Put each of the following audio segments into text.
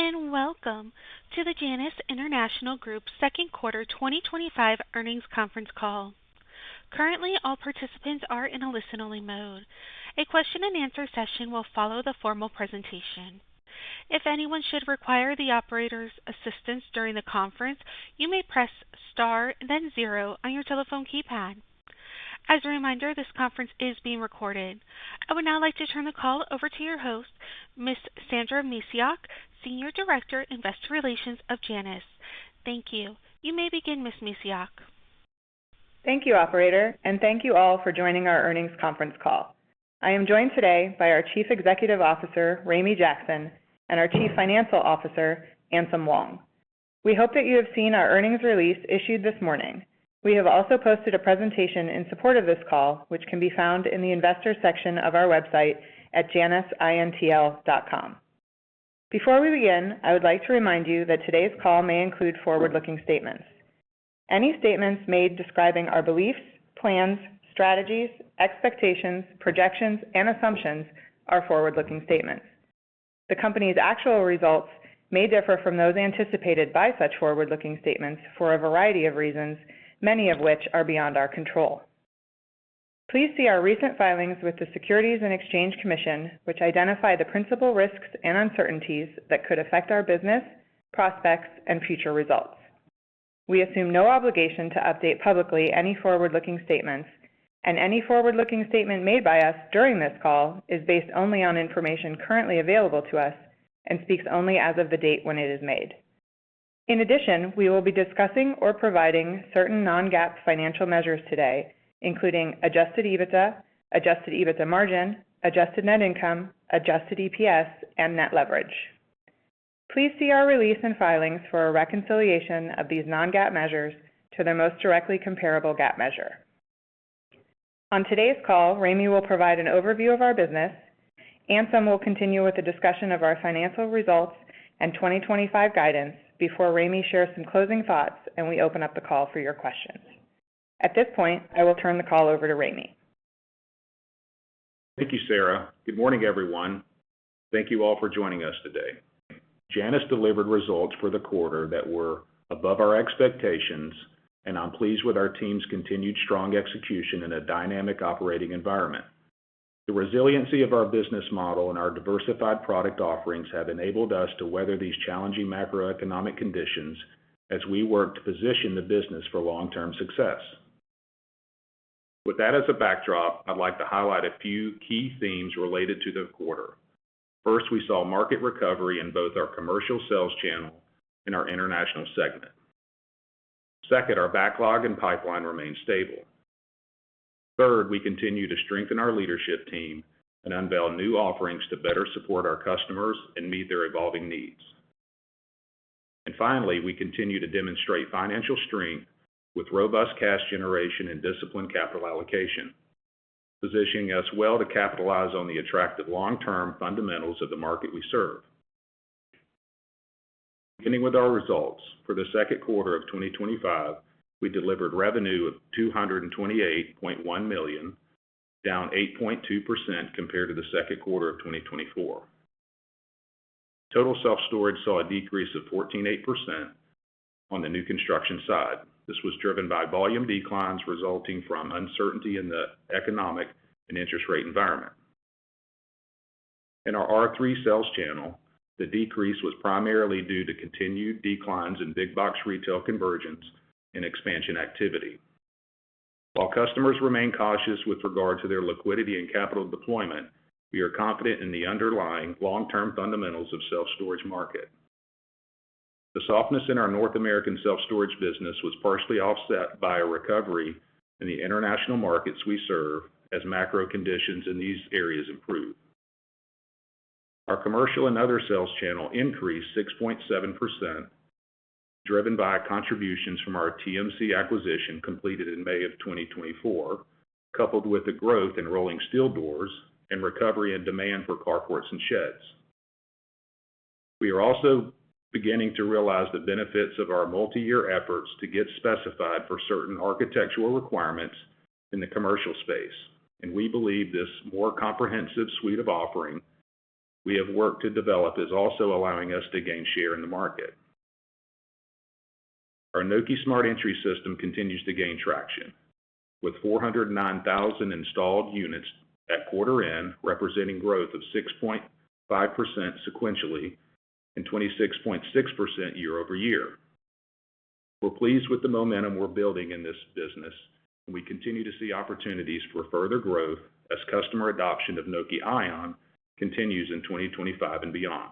and welcome to the Janus International Group second quarter 2025 earnings conference call. Currently, all participants are in a listen-only mode. A question-and-answer session will follow the formal presentation. If anyone should require the operator's assistance during the conference, you may press star then zero on your telephone keypad. As a reminder, this conference is being recorded. I would now like to turn the call over to your host, Ms. Sandra Misiak, Senior Director, Investor Relations of Janus. Thank you. You may begin, Ms. Misiak. Thank you, Operator, and thank you all for joining our earnings conference call. I am joined today by our Chief Executive Officer, Ramey Jackson, and our Chief Financial Officer, Anselm Wong. We hope that you have seen our earnings release issued this morning. We have also posted a presentation in support of this call, which can be found in the Investors section of our website at janusintl.com. Before we begin, I would like to remind you that today's call may include forward-looking statements. Any statements made describing our beliefs, plans, strategies, expectations, projections, and assumptions are forward-looking statements. The company's actual results may differ from those anticipated by such forward-looking statements for a variety of reasons, many of which are beyond our control. Please see our recent filings with the Securities and Exchange Commission, which identify the principal risks and uncertainties that could affect our business, prospects, and future results. We assume no obligation to update publicly any forward-looking statements, and any forward-looking statement made by us during this call is based only on information currently available to us and speaks only as of the date when it is made. In addition, we will be discussing or providing certain non-GAAP financial measures today, including adjusted EBITDA margin, adjusted net income, adjusted EPS, and net leverage. Please see our release and filings for a reconciliation of these non-GAAP measures to their most directly comparable GAAP measure. On today's call, Ramey will provide an overview of our business. Anselm will continue with a discussion of our financial results and 2025 guidance before Ramey shares some closing thoughts and we open up the call for your questions. At this point, I will turn the call over to Ramey. Thank you, Sarah. Good morning, everyone. Thank you all for joining us today. Janus delivered results for the quarter that were above our expectations, and I'm pleased with our team's continued strong execution in a dynamic operating environment. The resiliency of our business model and our diversified product offerings have enabled us to weather these challenging macroeconomic conditions as we work to position the business for long-term success. With that as a backdrop, I'd like to highlight a few key themes related to the quarter. First, we saw market recovery in both our commercial sales channel and our international segment. Second, our backlog and pipeline remain stable. Third, we continue to strengthen our leadership team and unveil new offerings to better support our customers and meet their evolving needs. And finally, we continue to demonstrate financial strength with robust cash generation and disciplined capital allocation, positioning us well to capitalize on the attractive long-term fundamentals of the market we serve. Beginning with our results, for the second quarter of 2025, we delivered revenue of $228.1 million, down 8.2% compared to the second quarter of 2024. Total self-storage saw a decrease of 14.8% on the new construction side. This was driven by volume declines resulting from uncertainty in the economic and interest rate environment. In our R3 sales channel, the decrease was primarily due to continued declines in big box retail conversions and expansion activity. While customers remain cautious with regard to their liquidity and capital deployment, we are confident in the underlying long-term fundamentals of self-storage market. The softness in our North American self-storage business was partially offset by a recovery in the international markets we serve as macro conditions in these areas improve. Our commercial and other sales channel increased 6.7%, driven by contributions from our TMC acquisition completed in May of 2024, coupled with the growth in rolling steel doors and recovery in demand for carports and sheds. We are also beginning to realize the benefits of our multi-year efforts to get specified for certain architectural requirements in the commercial space, and we believe this more comprehensive suite of offering we have worked to develop is also allowing us to gain share in the market. Our Noki Smart Entry system continues to gain traction, with 409,000 installed units at quarter end, representing growth of 6.5% sequentially and 26.6% year over year. We're pleased with the momentum we're building in this business, and we continue to see opportunities for further growth as customer adoption of Noki Ion continues in 2025 and beyond.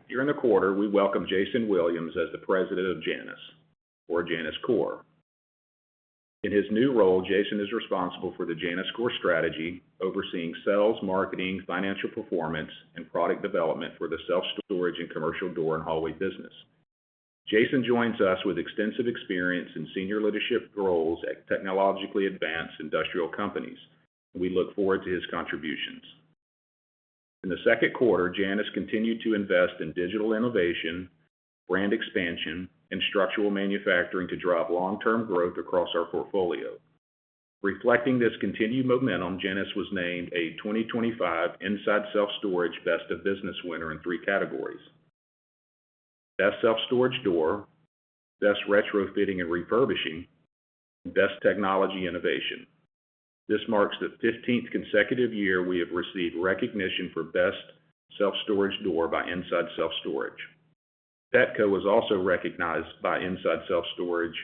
During the quarter, we welcomed Jason Williams as the president of Janus, or Janus Core. In his new role, Jason is responsible for the Janus Core strategy, overseeing sales, marketing, financial performance, and product development for the self-storage and commercial door and hallway business. Jason joins us with extensive experience in senior leadership roles at technologically advanced industrial companies, and we look forward to his contributions. In the second quarter, Janus continued to invest in digital innovation, brand expansion, and structural manufacturing to drive long-term growth across our portfolio. Reflecting this continued momentum, Janus was named a 2025 Inside Self-Storage Best of Business winner in 3 categories: Best Self-Storage Door, Best Retrofitting and Refurbishing, and Best Technology Innovation. This marks the 15th consecutive year we have received recognition for Best Self-Storage Door by Inside Self-Storage. Petco was also recognized by Inside Self-Storage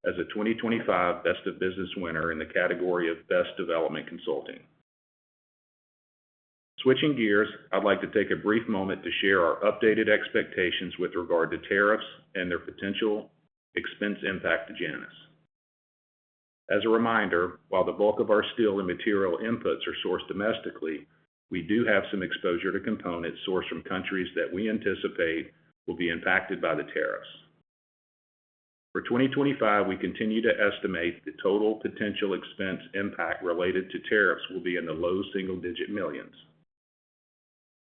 as a 2025 Best of Business winner in the category of Best Development Consulting. Switching gears, I'd like to take a brief moment to share our updated expectations with regard to tariffs and their potential expense impact to Janus. As a reminder, while the bulk of our steel and material inputs are sourced domestically, we do have some exposure to components sourced from countries that we anticipate will be impacted by the tariffs. For 2025, we continue to estimate the total potential expense impact related to tariffs will be in the low single-digit millions.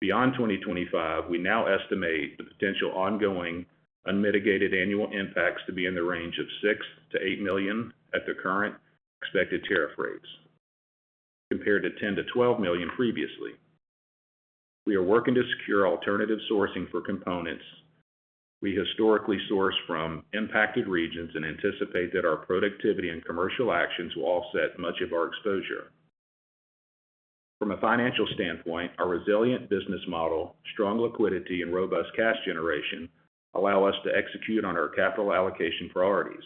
Beyond 2025, we now estimate the potential ongoing unmitigated annual impacts to be in the range of $6 to $8 million at the current expected tariff rates, compared to $10 to $12 million previously. We are working to secure alternative sourcing for components we historically source from impacted regions and anticipate that our productivity and commercial actions will offset much of our exposure. From a financial standpoint, our resilient business model, strong liquidity, and robust cash generation allow us to execute on our capital allocation priorities.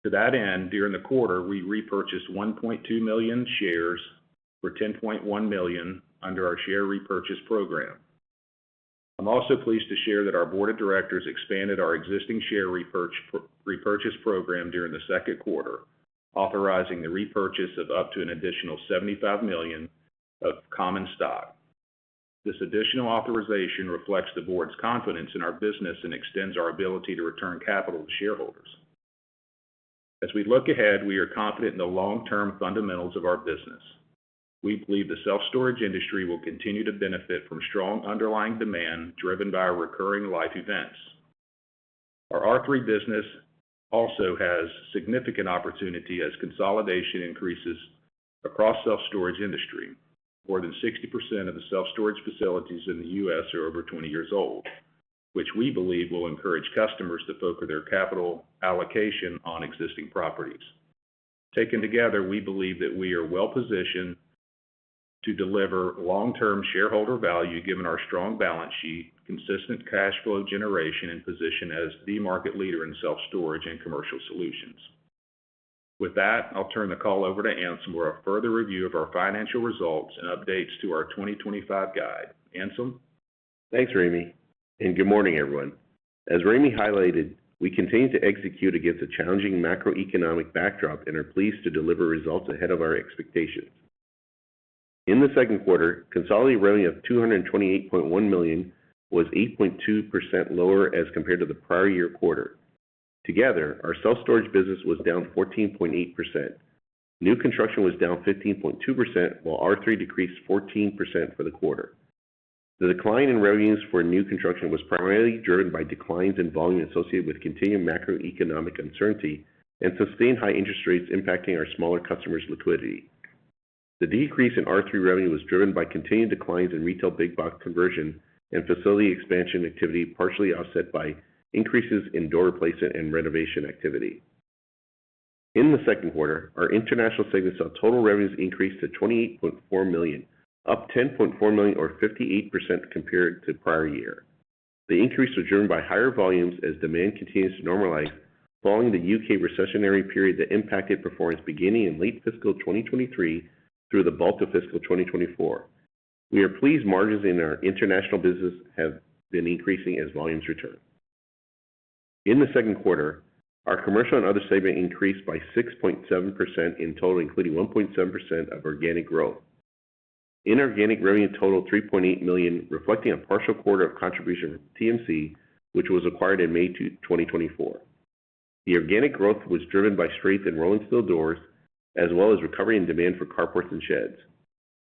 To that end, during the quarter, we repurchased 1.2 million shares for $10.1 million under our share repurchase program. I'm also pleased to share that our board of directors expanded our existing share repurchase program during the second quarter, authorizing the repurchase of up to an additional $75 million of common stock. This additional authorization reflects the board's confidence in our business and extends our ability to return capital to shareholders. As we look ahead, we are confident in the long-term fundamentals of our business. We believe the self-storage industry will continue to benefit from strong underlying demand driven by recurring life events. Our R3 business also has significant opportunity as consolidation increases across self-storage industry. More than 60% of the self-storage facilities in the U.S. are over 20 years old, which we believe will encourage customers to focus their capital allocation on existing properties. Taken together, we believe that we are well positioned to deliver long-term shareholder value given our strong balance sheet, consistent cash flow generation, and position as the market leader in self-storage and commercial solutions. With that, I'll turn the call over to Anselm for a further review of our financial results and updates to our 2025 guide. Anselm? Thanks, Ramey, and good morning, everyone. As Ramey highlighted, we continue to execute against a challenging macroeconomic backdrop and are pleased to deliver results ahead of our expectations. In the second quarter, consolidated revenue of $228.1 million was 8.2% lower as compared to the prior year quarter. Together, our self-storage business was down 14.8%. New construction was down 15.2%, while R3 decreased 14% for the quarter. The decline in revenues for new construction was primarily driven by declines in volume associated with continued macroeconomic uncertainty and sustained high interest rates impacting our smaller customers' liquidity. The decrease in R3 revenue was driven by continued declines in retail big box conversion and facility expansion activity, partially offset by increases in door replacement and renovation activity. In the second quarter, our international segment saw total revenues increase to $28.4 million, up $10.4 million or 58% compared to prior year. The increase was driven by higher volumes as demand continues to normalize following the UK recessionary period that impacted performance beginning in late fiscal 2023 through the bulk of fiscal 2024. We are pleased margins in our international business have been increasing as volumes return. In the second quarter, our commercial and other segment increased by 6.7% in total, including 1.7% of organic growth. Inorganic revenue totaled $3.8 million, reflecting a partial quarter of contribution from TMC, which was acquired in May 2024. The organic growth was driven by strength in rolling steel doors, as well as recovery in demand for carports and sheds.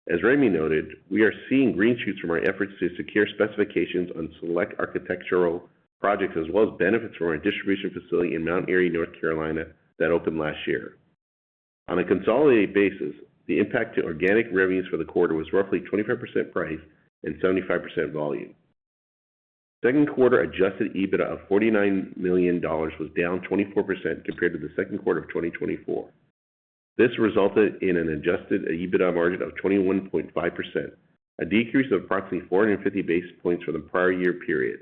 As Ramey noted, we are seeing green shoots from our efforts to secure specifications on select architectural projects, as well as benefits from our distribution facility in Mount Airy, North Carolina, that opened last year. On a consolidated basis, the impact to organic revenues for the quarter was roughly 25% price and 75% volume. Second quarter adjusted EBITDA of $49 million was down 24% compared to the second quarter of 2024. This resulted in an adjusted EBITDA margin of 21.5%, a decrease of approximately 450 basis points from the prior year period.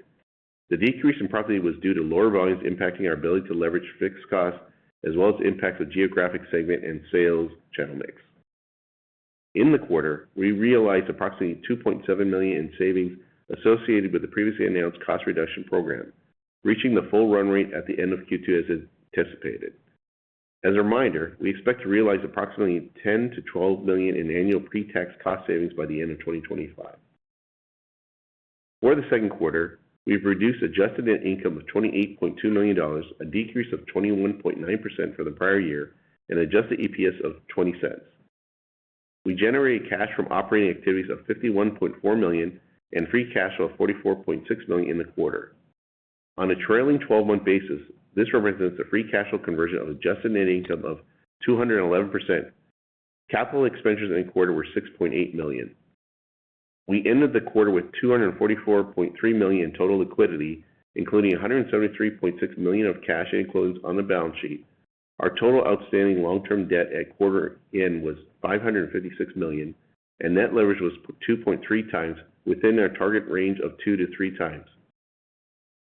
The decrease in profitability was due to lower volumes impacting our ability to leverage fixed costs, as well as impacts of geographic segment and sales channel mix. In the quarter, we realized approximately $2.7 million in savings associated with the previously announced cost reduction program, reaching the full run rate at the end of Q2 as anticipated. As a reminder, we expect to realize approximately $10 to $12 million in annual pre-tax cost savings by the end of 2025. For the second quarter, we've reduced adjusted net income of $28.2 million, a decrease of 21.9% from the prior year, and adjusted EPS of 20 cents. We generated cash from operating activities of $51.4 million and free cash flow of $44.6 million in the quarter. On a trailing 12-month basis, this represents a free cash flow conversion of adjusted net income of 211%. Capital expenditures in the quarter were $6.8 million. We ended the quarter with $244.3 million in total liquidity, including $173.6 million of cash and equivalents on the balance sheet. Our total outstanding long-term debt at quarter end was $556 million, and net leverage was 2.3 times within our target range of 2 to 3 times.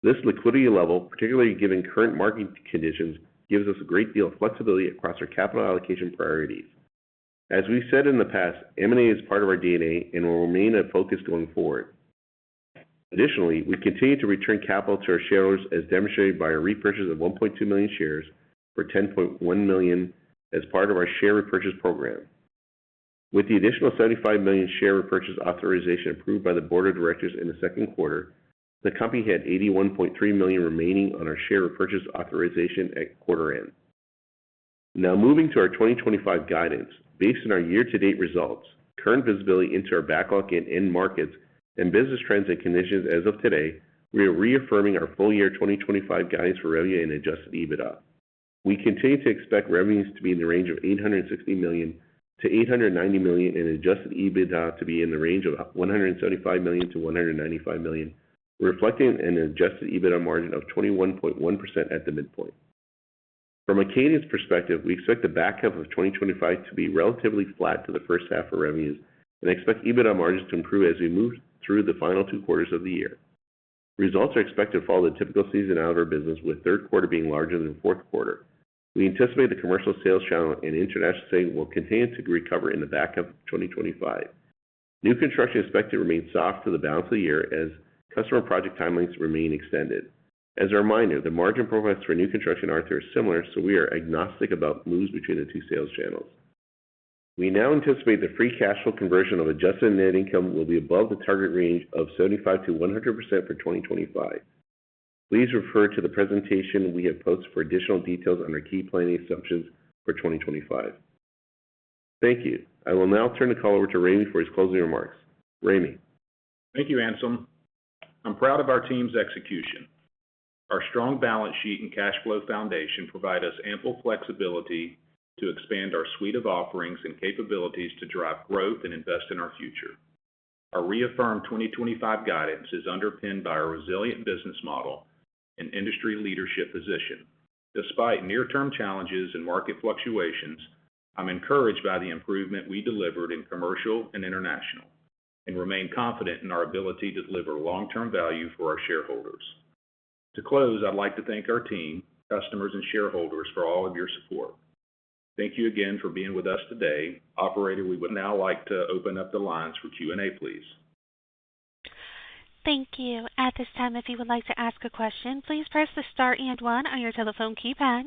This liquidity level, particularly given current market conditions, gives us a great deal of flexibility across our capital allocation priorities. As we've said in the past, M&A is part of our DNA and will remain a focus going forward. Additionally, we continue to return capital to our shareholders as demonstrated by a repurchase of 1.2 million shares for $10.1 million as part of our share repurchase program. With the additional 75 million share repurchase authorization approved by the board of directors in the second quarter, the company had 81.3 million remaining on our share repurchase authorization at quarter end. Now moving to our 2025 guidance, based on our year-to-date results, current visibility into our backlog in end markets, and business trends and conditions as of today, we are reaffirming our full year 2025 guidance for revenue and adjusted EBITDA. We continue to expect revenues to be in the range of $860 million to $890 million and adjusted EBITDA to be in the range of $175 million to $195 million, reflecting an adjusted EBITDA margin of 21.1% at the midpoint. From a cadence perspective, we expect the back half of 2025 to be relatively flat to the first half of revenues and expect EBITDA margins to improve as we move through the final 2 quarters of the year. Results are expected to follow the typical seasonality of our business, with third quarter being larger than fourth quarter. We anticipate the commercial sales channel and international segment will continue to recover in the back half of 2025. New construction is expected to remain soft for the balance of the year as customer project timelines remain extended. As a reminder, the margin profiles for new construction are similar, so we are agnostic about moves between the 2 sales channels. We now anticipate the free cash flow conversion of adjusted net income will be above the target range of 75 to 100% for 2025. Please refer to the presentation we have posted for additional details on our key planning assumptions for 2025. Thank you. I will now turn the call over to Ramey for his closing remarks. Ramey. Thank you, Anselm. I'm proud of our team's execution. Our strong balance sheet and cash flow foundation provide us ample flexibility to expand our suite of offerings and capabilities to drive growth and invest in our future. Our reaffirmed 2025 guidance is underpinned by our resilient business model and industry leadership position. Despite near-term challenges and market fluctuations, I'm encouraged by the improvement we delivered in commercial and international, and remain confident in our ability to deliver long-term value for our shareholders. To close, I'd like to thank our team, customers, and shareholders for all of your support. Thank you again for being with us today. Operator, we would now like to open up the lines for Q&A, please. Thank you. At this time, if you would like to ask a question, please press the star and one on your telephone keypad.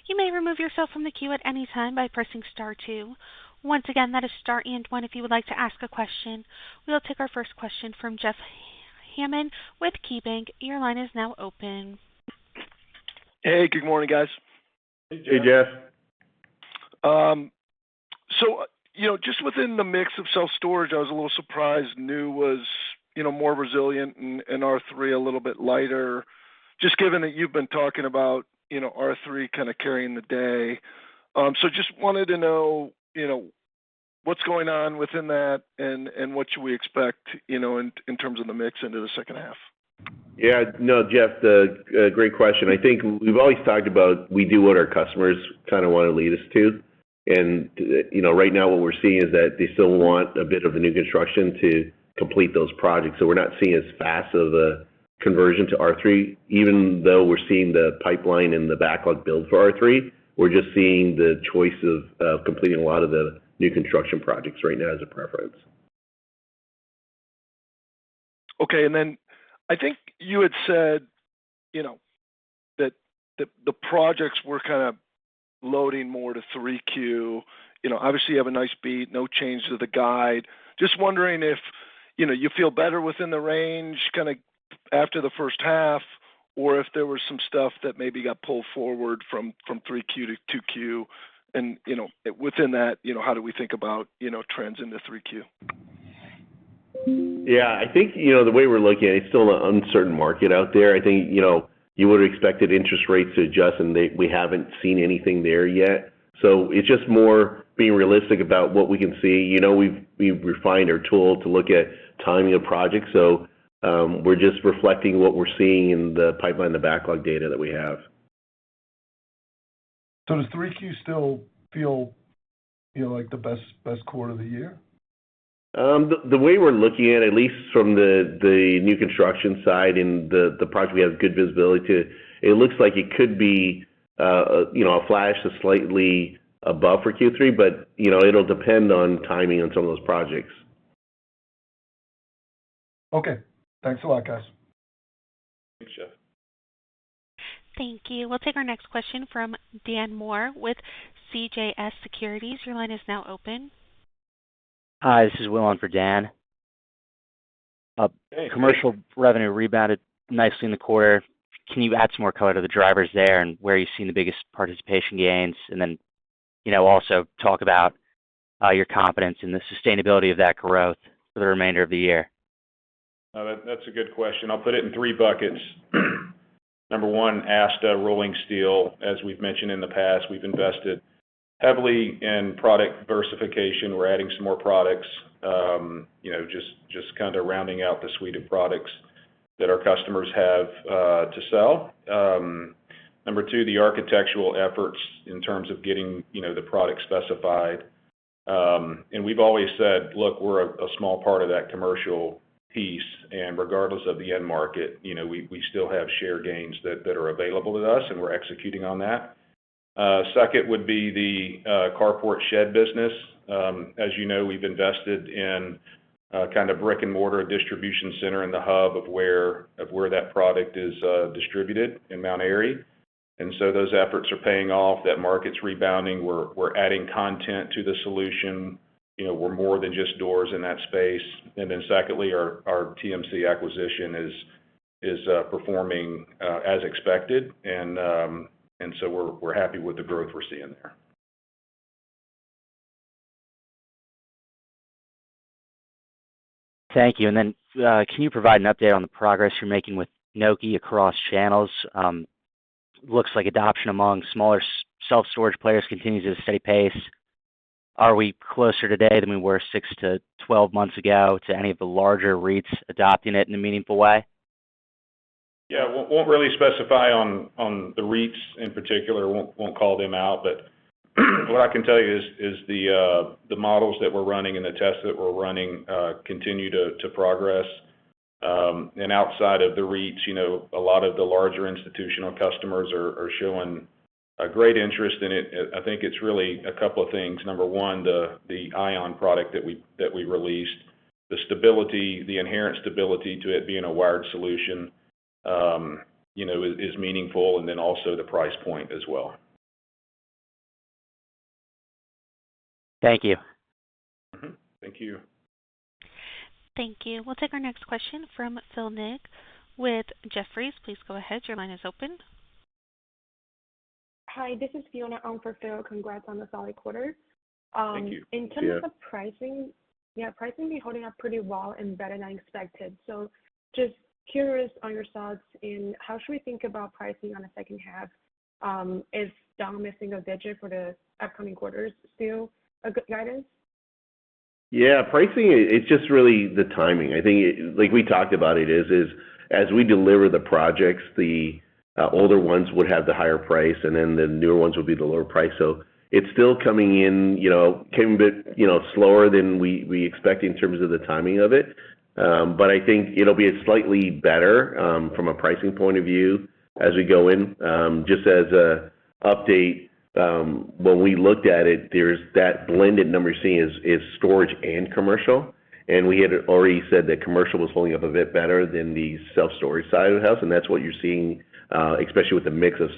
You may remove yourself from the queue at any time by pressing star two. Once again, that is star and one if you would like to ask a question. We'll take our first question from Jeff Hammond with KeyBanc. Your line is now open. Hey, good morning, guys. Hey, Jeff. Just within the mix of self-storage, I was a little surprised new was, more resilient and R3 a little bit lighter, just given that you've been talking about, R3 kind of carrying the day. Just wanted to know, what's going on within that and what should we expect, in terms of the mix into the second half? Yeah, no, Jeff, great question. I think we've always talked about we do what our customers kind of want to lead us to. And, right now what we're seeing is that they still want a bit of the new construction to complete those projects. So we're not seeing as fast of a conversion to R3, even though we're seeing the pipeline and the backlog build for R3. We're just seeing the choice of completing a lot of the new construction projects right now as a preference. Okay, and then I think you had said, that the projects were kind of loading more to 3Q. Obviously you have a nice beat, no change to the guide. Just wondering if, you feel better within the range kind of after the first half, or if there was some stuff that maybe got pulled forward from 3Q to 2Q. And, within that, how do we think about, trends into 3Q? Yeah, I think, the way we're looking at it, it's still an uncertain market out there. I think, you would have expected interest rates to adjust, and we haven't seen anything there yet. So it's just more being realistic about what we can see. We've refined our tool to look at timing of projects. So we're just reflecting what we're seeing in the pipeline, the backlog data that we have. So does 3Q still feel, like the best quarter of the year? The way we're looking at least from the new construction side and the project we have good visibility to, it looks like it could be, a flash to slightly above for Q3, but, it'll depend on timing on some of those projects. Okay. Thanks a lot, guys. Thanks, Jeff. Thank you. We'll take our next question from Dan Moore with CJS Securities. Your line is now open. Hi, this is Will on for Dan. Hey. Commercial revenue rebounded nicely in the quarter. Can you add some more color to the drivers there and where you've seen the biggest participation gains? And then, also talk about your confidence in the sustainability of that growth for the remainder of the year. That's a good question. I'll put it in three buckets. Number one, ASTA rolling steel. As we've mentioned in the past, we've invested heavily in product diversification. We're adding some more products, just kind of rounding out the suite of products that our customers have to sell. Number two, the architectural efforts in terms of getting, the product specified. And we've always said, look, we're a small part of that commercial piece, and regardless of the end market, we still have share gains that are available to us, and we're executing on that. Second would be the carport shed business. As you know, we've invested in kind of brick and mortar distribution center in the hub of where that product is distributed in Mount Airy. And so those efforts are paying off. That market's rebounding. We're adding content to the solution. We're more than just doors in that space. And then secondly, our TMC acquisition is performing as expected, and so we're happy with the growth we're seeing there. Thank you. And then can you provide an update on the progress you're making with Noki across channels? Looks like adoption among smaller self-storage players continues at a steady pace. Are we closer today than we were 6 to 12 months ago to any of the larger REITs adopting it in a meaningful way? Yeah, won't really specify on the REITs in particular. Won't call them out, but what I can tell you is the models that we're running and the tests that we're running continue to progress. And outside of the REITs, a lot of the larger institutional customers are showing a great interest in it. I think it's really a couple of things. Number one, the ION product that we released, the stability, the inherent stability to it being a wired solution, is meaningful, and then also the price point as well. Thank you. Mm-hmm. Thank you. Thank you. We'll take our next question from Phil Ng with Jefferies. Please go ahead. Your line is open. Hi, this is Fiona on for Phil. Congrats on the solid quarter. Thank you. In terms of pricing, pricing be holding up pretty well and better than expected. So just curious on your thoughts in how should we think about pricing on the second half? Is down mid-single digit for the upcoming quarters still a good guidance? Yeah, pricing, it's just really the timing. I think, like we talked about it, is as we deliver the projects, the older ones would have the higher price, and then the newer ones would be the lower price. So it's still coming in, came a bit, slower than we expect in terms of the timing of it. But I think it'll be slightly better from a pricing point of view as we go in. Just as a update, when we looked at it, there's that blended number you're seeing is storage and commercial. And we had already said that commercial was holding up a bit better than the self-storage side of the house, and that's what you're seeing, especially with the mix of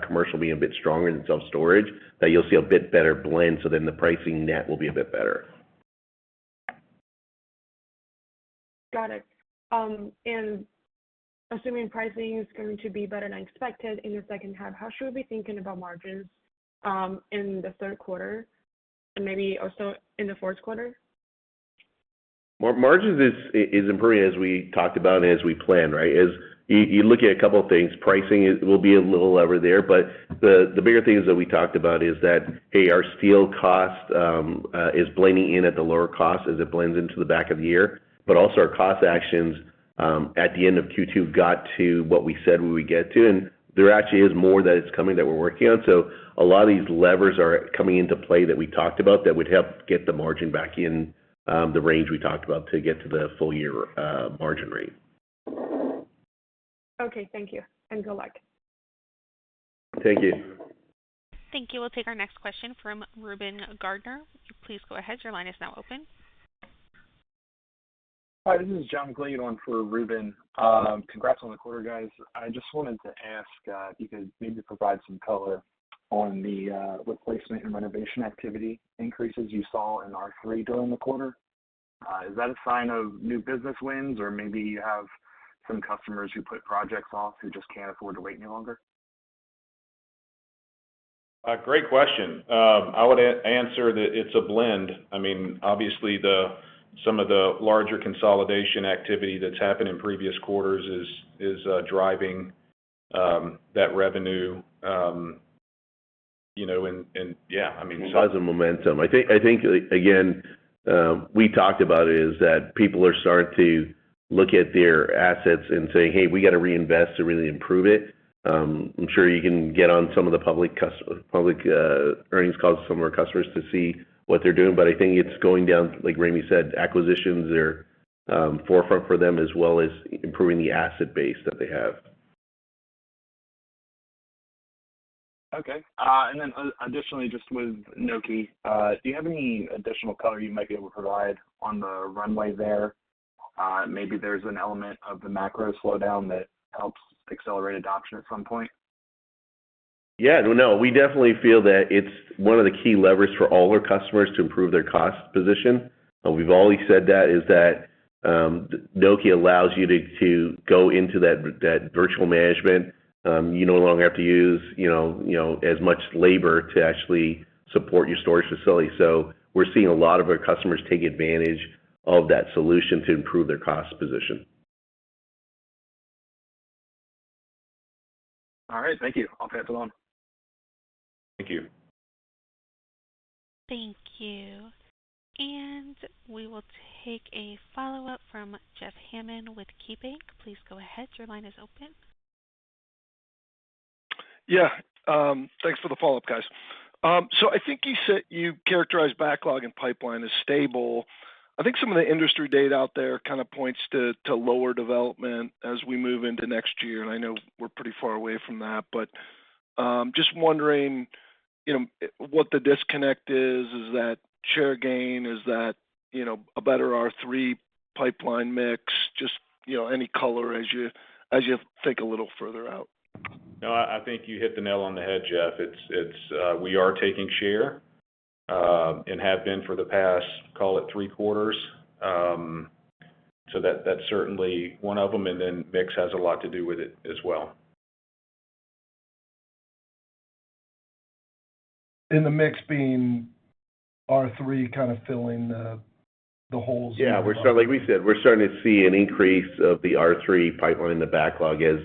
commercial being a bit stronger than self-storage, that you'll see a bit better blend, so then the pricing net will be a bit better. Got it. And assuming pricing is going to be better than expected in the second half, how should we be thinking about margins in the third quarter and maybe also in the fourth quarter? Margins is improving as we talked about and as we planned, right? As you look at a couple of things, pricing will be a little lever there, but the bigger things that we talked about is that, hey, our steel cost is blending in at the lower cost as it blends into the back of the year, but also our cost actions at the end of Q2 got to what we said we would get to, and there actually is more that is coming that we're working on. So a lot of these levers are coming into play that we talked about that would help get the margin back in the range we talked about to get to the full year margin rate. Okay, thank you, and good luck. Thank you. Thank you. We'll take our next question from Reuben Gardner. Please go ahead. Your line is now open. Hi, this is John Glade on for Reuben. Congrats on the quarter, guys. I just wanted to ask if you could maybe provide some color on the replacement and renovation activity increases you saw in R3 during the quarter. Is that a sign of new business wins, or maybe you have some customers who put projects off who just can't afford to wait any longer? Great question. I would answer that it's a blend. I mean, obviously some of the larger consolidation activity that's happened in previous quarters is driving that revenue. Positive momentum. I think again, we talked about it, is that people are starting to look at their assets and say, hey, we got to reinvest to really improve it. I'm sure you can get on some of the public earnings calls of some of our customers to see what they're doing, but I think it's going down, like Ramey said, acquisitions are forefront for them, as well as improving the asset base that they have. Okay. And then additionally, just with Noki, do you have any additional color you might be able to provide on the runway there? Maybe there's an element of the macro slowdown that helps accelerate adoption at some point. Yeah, no, we definitely feel that it's one of the key levers for all our customers to improve their cost position. We've always said that is that Noki allows you to go into that virtual management. You no longer have to use as much labor to actually support your storage facility. So we're seeing a lot of our customers take advantage of that solution to improve their cost position. All right, thank you. I'll pass it on. Thank you. Thank you. And we will take a follow-up from Jeff Hammond with KeyBank. Please go ahead. Your line is open. Yeah, thanks for the follow-up, guys. So I think you said you characterized backlog and pipeline as stable. I think some of the industry data out there kind of points to lower development as we move into next year, and I know we're pretty far away from that, but just wondering, what the disconnect is. Is that share gain? Is that, a better R3 pipeline mix? Just, any color as you think a little further out. No, I think you hit the nail on the head, Jeff. It's we are taking share, and have been for the past, call it 3 quarters. So that's certainly one of them, and then mix has a lot to do with it as well. In the mix being R3 kind of filling the holes. Yeah, like we said, we're starting to see an increase of the R3 pipeline, the backlog, as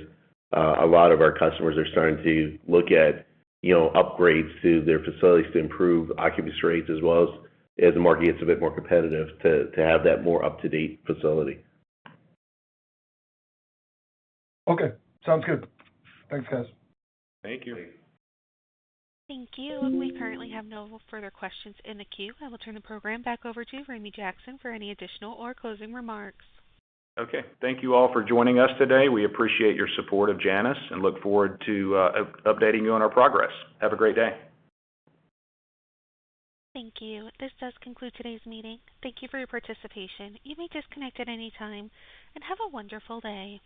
a lot of our customers are starting to look at, upgrades to their facilities to improve occupancy rates, as well as the market gets a bit more competitive to have that more up-to-date facility. Okay, sounds good. Thanks, guys. Thank you. Thank you. We currently have no further questions in the queue. I will turn the program back over to Ramey Jackson for any additional or closing remarks. Okay. Thank you all for joining us today. We appreciate your support of Janus and look forward to updating you on our progress. Have a great day. Thank you. This does conclude today's meeting. Thank you for your participation. You may disconnect at any time, and have a wonderful day.